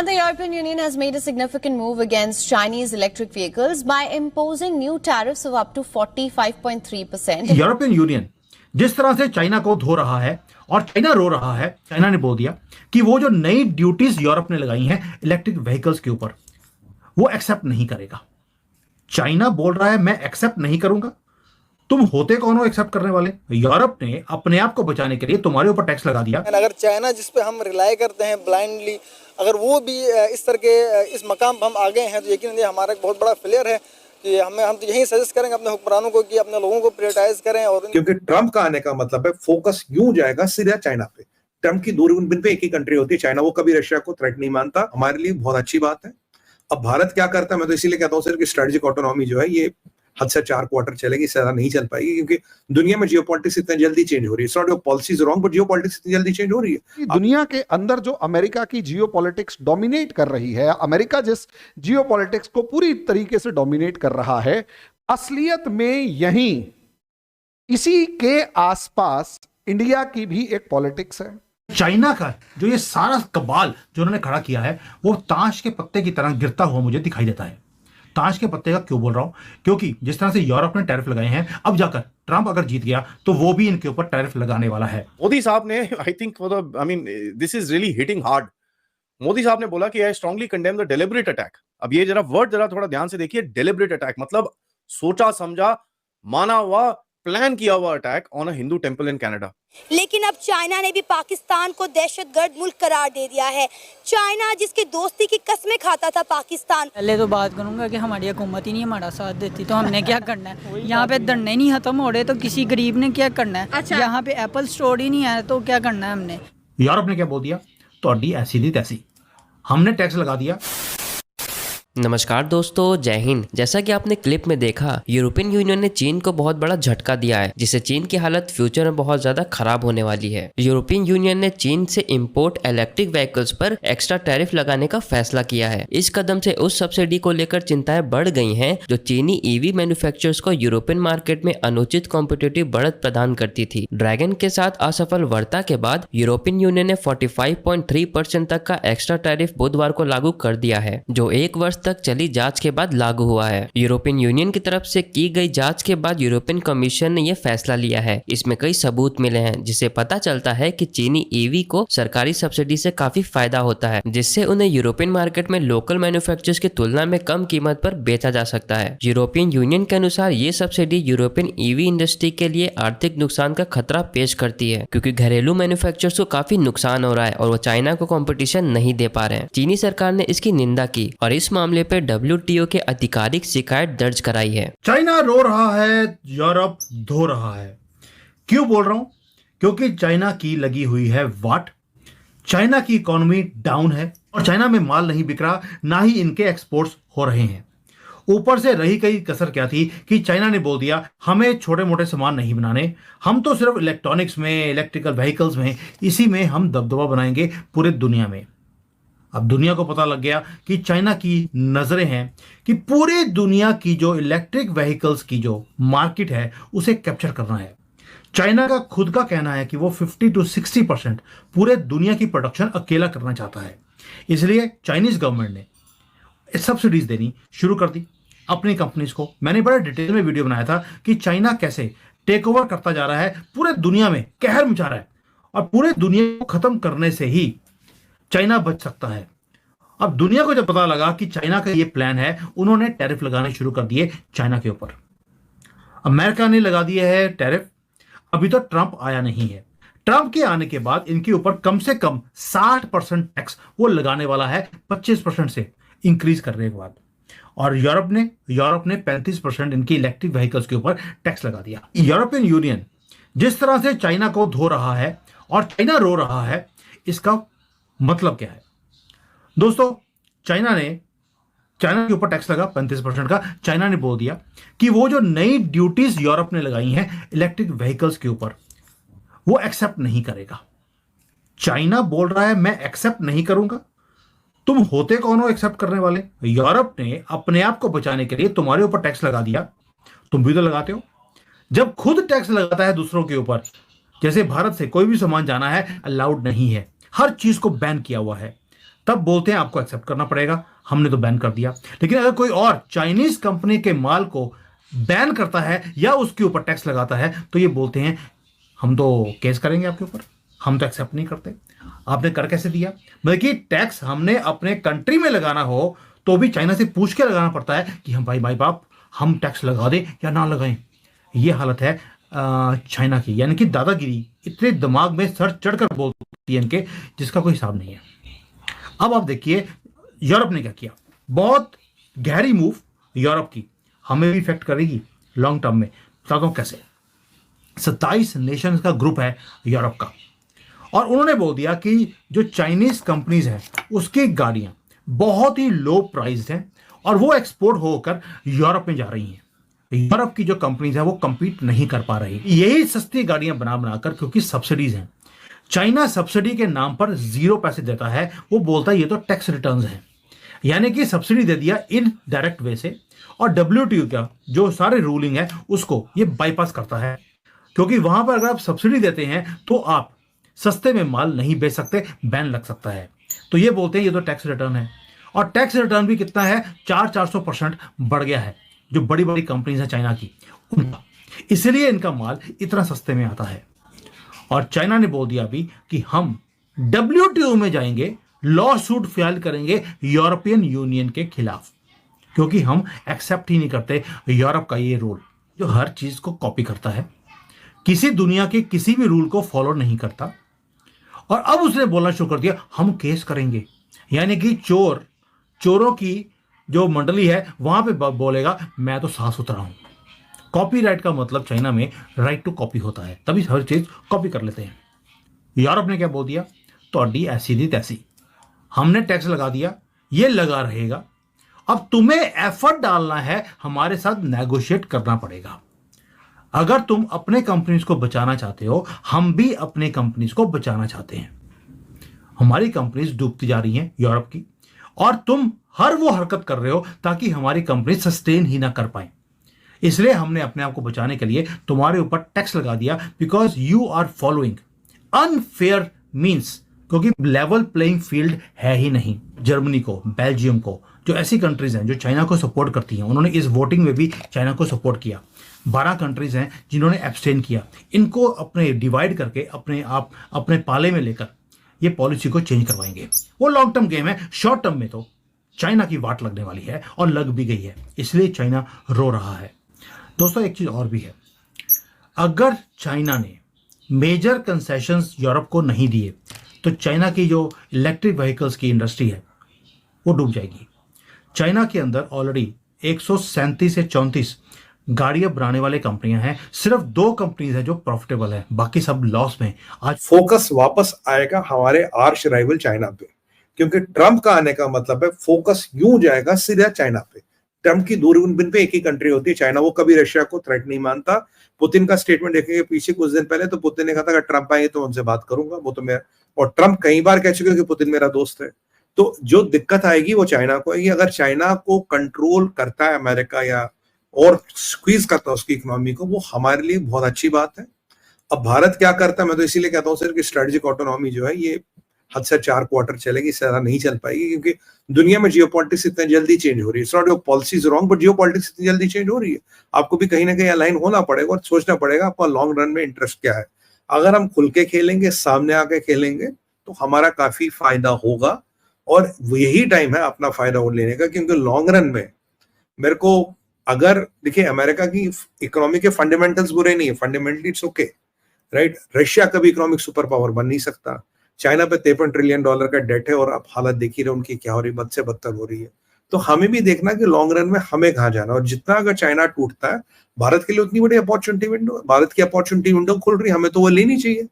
the European Union has made a significant move against Chinese electric vehicles by imposing new tariffs of up to 45.3%. European union जिस तरह से China को धो रहा है और चाइना रो रहा है, चाइना ने बोल दिया कि वो जो नई ड्यूटीज यूरोप ने लगाई हैं इलेक्ट्रिक व्हीकल्स के ऊपर, वो एक्सेप्ट नहीं करेगा। चाइना बोल रहा है मैं एक्सेप्ट नहीं करूंगा। तुम होते कौन हो एक्सेप्ट करने वाले? यूरोप ने अपने आप को बचाने के लिए तुम्हारे ऊपर टैक्स लगा दिया। अगर चाइना जिस पे हम रिलाई करते हैं ब्लाइंडली, अगर वो भी इस तरह के इस मकाम पर हम आ गए हैं तो यकीन हमारा एक बहुत बड़ा फेलियर है कि हम तो यही सजेस्ट करेंगे अपने हुक्मरानों को कि अपने लोगों को प्रायोरिटाइज करें। और क्योंकि ट्रंप का आने का मतलब है फोकस यूं जाएगा सीधा चाइना पे। ट्रंप की दूरबीन पे एक ही कंट्री होती है चाइना, वो कभी रशिया को थ्रेट नहीं मानता। हमारे लिए बहुत अच्छी बात है। अब भारत क्या करता है, मैं तो इसीलिए कहता हूँ सर कि स्ट्रेटेजिक ऑटोनॉमी जो है ये हद से 4 क्वार्टर चलेगी, इससे ज्यादा नहीं चल पाएगी, क्योंकि दुनिया में जियोपॉलिटिक्स इतनी जल्दी चेंज हो रही है। It's not your policies wrong, but geopolitics इतनी जल्दी चेंज हो रही है। दुनिया के अंदर जो अमेरिका की जियोपॉलिटिक्स डोमिनेट कर रही है, अमेरिका जिस जियोपॉलिटिक्स को पूरी तरीके से डोमिनेट कर रहा है, असलियत में यहीं इसी के आसपास इंडिया की भी एक पॉलिटिक्स है। चाइना का जो ये सारा कबाल जो उन्होंने खड़ा किया है वो ताश के पत्ते की तरह गिरता हुआ मुझे दिखाई देता है। ताश के पत्ते का क्यों बोल रहा हूं? क्योंकि जिस तरह से यूरोप ने टैरिफ लगाए हैं, अब जाकर ट्रंप अगर जीत गया तो वो भी इनके ऊपर टैरिफ लगाने वाला है। मोदी साहब ने I think this is really hitting hard. Modi साहब ने बोला कि I strongly condemn the deliberate attack. अब ये जरा थोड़ा ध्यान से देखिए, डेलिबरेट अटैक मतलब सोचा समझा, माना हुआ, प्लान किया हुआ attack on a Hindu temple in Canada. लेकिन अब चाइना ने भी पाकिस्तान को दहशतगर्द मुल्क करार दे दिया है। चाइना जिसकी दोस्ती की कस्में खाता था पाकिस्तान। पहले तो बात करूंगा कि हमारी हुकूमत ही नहीं हमारा साथ देती तो हमने क्या करना है? यहाँ पे धरने नहीं खत्म हो रहे तो किसी गरीब ने क्या करना है? अच्छा। यहाँ पे एप्पल स्टोर ही नहीं है तो क्या करना है हमने? यूरोप ने क्या बोल दिया, तो ऐसी थी तैसी, हमने टैक्स लगा दिया। नमस्कार दोस्तों, जय हिंद। जैसा कि आपने क्लिप में देखा, यूरोपियन यूनियन ने चीन को बहुत बड़ा झटका दिया है, जिससे चीन की हालत फ्यूचर में बहुत ज्यादा खराब होने वाली है। यूरोपियन यूनियन ने चीन से इंपोर्ट इलेक्ट्रिक व्हीकल्स पर एक्स्ट्रा टैरिफ लगाने का फैसला किया है। इस कदम से उस सब्सिडी को लेकर चिंताएं बढ़ गई हैं जो चीनी ईवी मैन्युफैक्चरर्स को यूरोपियन मार्केट में अनुचित कॉम्पिटिटिव बढ़त प्रदान करती थी। ड्रैगन के साथ असफल वार्ता के बाद यूरोपियन यूनियन ने 45.3% तक का एक्स्ट्रा टैरिफ बुधवार को लागू कर दिया है, जो 1 वर्ष तक चली जांच के बाद लागू हुआ है। यूरोपियन यूनियन की तरफ से की गई जांच के बाद यूरोपियन कमीशन ने यह फैसला लिया है। इसमें कई सबूत मिले हैं जिससे पता चलता है कि चीनी ईवी को सरकारी सब्सिडी से काफी फायदा होता है, जिससे उन्हें यूरोपियन मार्केट में लोकल मैन्युफैक्चरर्स की तुलना में कम कीमत पर बेचा जा सकता है। यूरोपियन यूनियन के अनुसार ये सब्सिडी यूरोपियन ईवी इंडस्ट्री के लिए आर्थिक नुकसान का खतरा पेश करती है, क्योंकि घरेलू मैन्युफैक्चरर्स को काफी नुकसान हो रहा है और वो चाइना को कॉम्पिटिशन नहीं दे पा रहे हैं। चीनी सरकार ने इसकी निंदा की और इस मामले पर WTO के आधिकारिक शिकायत दर्ज कराई है। चाइना रो रहा है, यूरोप धो रहा है। क्यों बोल रहा हूं? क्योंकि चाइना की लगी हुई है वाट। चाइना की इकोनॉमी डाउन है और चाइना में माल नहीं बिक रहा, ना ही इनके एक्सपोर्ट्स हो रहे हैं। ऊपर से रही गई कसर क्या थी कि चाइना ने बोल दिया हमें छोटे मोटे सामान नहीं बनाने, हम तो सिर्फ इलेक्ट्रॉनिक्स में, इलेक्ट्रिकल व्हीकल्स में, इसी में हम दबदबा बनाएंगे पूरे दुनिया में। अब दुनिया को पता लग गया कि चाइना की नजरें हैं कि पूरी दुनिया की जो इलेक्ट्रिक व्हीकल्स की जो मार्केट है उसे कैप्चर करना है। चाइना का खुद का कहना है कि वो 50 to 60% पूरे दुनिया की प्रोडक्शन अकेला करना चाहता है। इसलिए चाइनीज गवर्नमेंट ने सब्सिडीज देनी शुरू कर दी अपनी कंपनीज को। मैंने बड़ा डिटेल में वीडियो बनाया था कि चाइना कैसे टेक ओवर करता जा रहा है, पूरे दुनिया में कहर मचा रहा है और पूरे दुनिया को खत्म करने से ही चाइना बच सकता है। अब दुनिया को जब पता लगा कि चाइना का ये प्लान है, उन्होंने टैरिफ लगाने शुरू कर दिए चाइना के ऊपर। अमेरिका ने लगा दिया है टैरिफ। अभी तो ट्रंप आया नहीं है। ट्रंप के आने के बाद इनके ऊपर कम से कम 60% टैक्स वो लगाने वाला है, 25% से इंक्रीज करने के बाद। और यूरोप ने 35% इनकी इलेक्ट्रिक व्हीकल्स के ऊपर टैक्स लगा दिया। यूरोपियन यूनियन जिस तरह से चाइना को धो रहा है और चाइना रो रहा है, इसका मतलब क्या है दोस्तों? चाइना के ऊपर टैक्स लगा 35% का। चाइना ने बोल दिया कि वो जो नई ड्यूटीज यूरोप ने लगाई हैं इलेक्ट्रिक व्हीकल्स के ऊपर, वो एक्सेप्ट नहीं करेगा। चाइना बोल रहा है मैं एक्सेप्ट नहीं करूंगा। तुम होते कौन हो एक्सेप्ट करने वाले? यूरोप ने अपने आप को बचाने के लिए तुम्हारे ऊपर टैक्स लगा दिया। तुम भी तो लगाते हो। जब खुद टैक्स लगाता है दूसरों के ऊपर, जैसे भारत से कोई भी सामान जाना है अलाउड नहीं है, हर चीज को बैन किया हुआ है। तब बोलते हैं आपको एक्सेप्ट करना पड़ेगा, हमने तो बैन कर दिया। लेकिन अगर कोई और चाइनीज कंपनी के माल को बैन करता है या उसके ऊपर टैक्स लगाता है तो ये बोलते हैं हम तो केस करेंगे आपके ऊपर, हम तो एक्सेप्ट नहीं करते। आपने कर कैसे दिया? बल्कि टैक्स हमने अपने कंट्री में लगाना हो तो भी चाइना से पूछ के लगाना पड़ता है कि हम भाई बाप हम टैक्स लगा दें या ना लगाएं। ये हालत है चाइना की, यानी कि दादागिरी इतने दिमाग में सर चढ़कर बोलती है इनके, जिसका कोई हिसाब नहीं है। अब आप देखिए यूरोप ने क्या किया, बहुत गहरी मूव यूरोप की, हमें भी इफेक्ट करेगी लॉन्ग टर्म में। बताता हूं कैसे। 27 नेशंस का ग्रुप है यूरोप का, और उन्होंने बोल दिया कि जो चाइनीज कंपनीज हैं उसकी गाड़ियां बहुत ही लो प्राइस हैं और वो एक्सपोर्ट होकर यूरोप में जा रही हैं। यूरोप की जो कंपनीज है वो compete नहीं कर पा रही, यही सस्ती गाड़ियां बना बनाकर, क्योंकि सब्सिडीज हैं। चाइना सब्सिडी के नाम पर 0 पैसे देता है, वो बोलता है ये तो टैक्स रिटर्न्स हैं, यानी कि सब्सिडी दे दिया इन डायरेक्ट वे से, और WTO का जो सारे रूलिंग है उसको ये बाईपास करता है, क्योंकि वहां पर अगर आप सब्सिडी देते हैं तो आप सस्ते में माल नहीं बेच सकते, बैन लग सकता है। तो ये बोलते हैं ये तो टैक्स रिटर्न है, और टैक्स रिटर्न भी कितना है, 400% बढ़ गया है जो बड़ी बड़ी कंपनीज हैं चाइना की उनका, इसलिए इनका माल इतना सस्ते में आता है। और चाइना ने बोल दिया अभी कि हम WTO में जाएंगे, लॉ सूट फाइल करेंगे यूरोपियन यूनियन के खिलाफ, क्योंकि हम एक्सेप्ट ही नहीं करते यूरोप का ये रूल जो हर चीज को कॉपी करता है, किसी दुनिया के किसी भी रूल को फॉलो नहीं करता। और अब उसने बोलना शुरू कर दिया हम केस करेंगे, यानी कि चोरों की जो मंडली है वहां पे बोलेगा मैं तो साफ सुथरा हूं। कॉपीराइट का मतलब चाइना में राइट टू कॉपी होता है, तभी हर चीज कॉपी कर लेते हैं। यूरोप ने क्या बोल दिया, तोड़ी ऐसी दी तैसी, हमने टैक्स लगा दिया, ये लगा रहेगा, अब तुम्हें एफर्ट डालना है, हमारे साथ नेगोशिएट करना पड़ेगा। अगर तुम अपने कंपनीज को बचाना चाहते हो, हम भी अपने कंपनीज को बचाना चाहते हैं। हमारी कंपनीज डूबती जा रही हैं यूरोप की, और तुम हर वो हरकत कर रहे हो ताकि हमारी कंपनी सस्टेन ही ना कर पाए, इसलिए हमने अपने आप को बचाने के लिए तुम्हारे ऊपर टैक्स लगा दिया, because you are following unfair means, क्योंकि लेवल प्लेइंग फील्ड है ही नहीं। जर्मनी को, बेल्जियम को, जो ऐसी कंट्रीज हैं जो चाइना को सपोर्ट करती हैं, उन्होंने इस वोटिंग में भी चाइना को सपोर्ट किया। 12 कंट्रीज हैं जिन्होंने एब्सटेन किया, इनको अपने डिवाइड करके अपने पाले में लेकर ये पॉलिसी को चेंज करवाएंगे। वो लॉन्ग टर्म गेम है, शॉर्ट टर्म में तो चाइना की वाट लगने वाली है और लग भी गई है, इसलिए चाइना रो रहा है। दोस्तों एक चीज और भी है, अगर चाइना ने मेजर कंसेशंस यूरोप को नहीं दिए तो चाइना की जो इलेक्ट्रिक व्हीकल्स की इंडस्ट्री है वो डूब जाएगी। चाइना के अंदर ऑलरेडी 137 से 34 गाड़ियां बनाने वाले कंपनियां हैं, सिर्फ 2 कंपनीज हैं जो प्रॉफिटेबल है, बाकी सब लॉस में। आज फोकस वापस आएगा हमारे आर्च राइवल चाइना पे, क्योंकि ट्रंप का आने का मतलब है फोकस यूं जाएगा सीधा चाइना पे। ट्रंप की दूरबीन पे एक ही कंट्री होती है चाइना, वो कभी रशिया को थ्रेट नहीं मानता। पुतिन का स्टेटमेंट देखेंगे पीछे कुछ दिन पहले, तो पुतिन ने कहा था अगर ट्रंप आएंगे तो उनसे बात करूंगा, वो तो मैं, और ट्रंप कई बार कह चुके हैं कि पुतिन मेरा दोस्त है। तो जो दिक्कत आएगी वो चाइना को आएगी। अगर चाइना को कंट्रोल करता है अमेरिका या और स्क्वीज करता है उसकी इकोनॉमी को, वो हमारे लिए बहुत अच्छी बात है। अब भारत क्या करता है, मैं तो इसीलिए कहता हूँ सर कि स्ट्रेटेजिक ऑटोनॉमी जो है ये हद से 4 क्वार्टर चलेगी, इससे ज्यादा नहीं चल पाएगी, क्योंकि दुनिया में जियोपॉलिटिक्स इतनी जल्दी चेंज हो रही है। It's not your policies wrong, but geopolitics इतनी जल्दी चेंज हो रही है, आपको भी कहीं ना कहीं अलाइन होना पड़ेगा और सोचना पड़ेगा आपका लॉन्ग रन में इंटरेस्ट क्या है। अगर हम खुल के खेलेंगे, सामने आके खेलेंगे, तो हमारा काफी फायदा होगा, और यही टाइम है अपना फायदा लेने का, क्योंकि लॉन्ग रन में मेरे को, अगर देखिए अमेरिका की इकोनॉमी के फंडामेंटल्स बुरे नहीं है, fundamentally it's okay, right. Russia कभी इकोनॉमिक सुपर पावर बन नहीं सकता। चाइना पे $53 ट्रिलियन का डेट है, और अब हालत देखी रहे उनकी क्या हो रही, बद से बदतर हो रही है। तो हमें भी देखना कि लॉन्ग रन में हमें कहाँ जाना, और जितना अगर चाइना टूटता है भारत के लिए उतनी बड़ी अपॉर्चुनिटी विंडो, भारत की अपॉर्चुनिटी विंडो खुल रही है, हमें तो वो लेनी चाहिए।